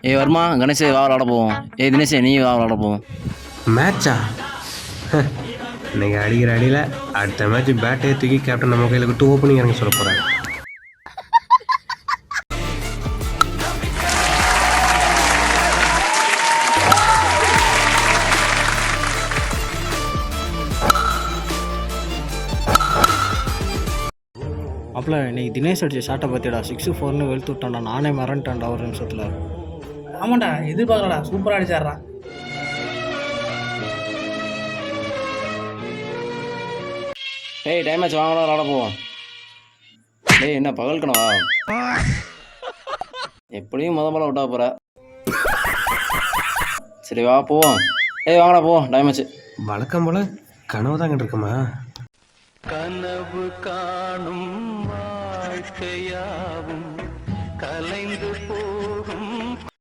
ஏய் வர்மா, கணேஷ் வா விளாட போவோம். ஏய் தினேஷ் நீ வா விளாட போவோம். மேட்சா? இன்னைக்கு அடிக்கிற அடியில் அடுத்த மேட்ச் பேட்டே தூக்கி கேப்டன் நம்ம கையில் விட்டு ஓப்பனிங் இறங்க சொல்ல போகிறாங்க. அப்பல இன்னைக்கு தினேஷ் அடிச்ச ஷாட்டை பார்த்திடா, 6-4 வெளுத்து விட்டான்டா. நானே மறந்துட்டேன்டா ஒரு நிமிஷத்தில். ஆமாண்டா, எதிர்பார்க்கலடா, சூப்பராக அடிச்சாடுறா. ஏய் டைம் ஆச்சு, வாங்கலாம் விளாட போவோம். டேய் என்ன பகல் கனவா? எப்படியும் முதல்ல விட்டா போகிற. சரி வா போவோம். ஏய் வாங்கடா போவோம், டைம் ஆச்சு. வழக்கம் போல் கனவு தாங்கிட்டு இருக்குமா? கனவு காணும் வாழ்க்கையாவும் கலைந்து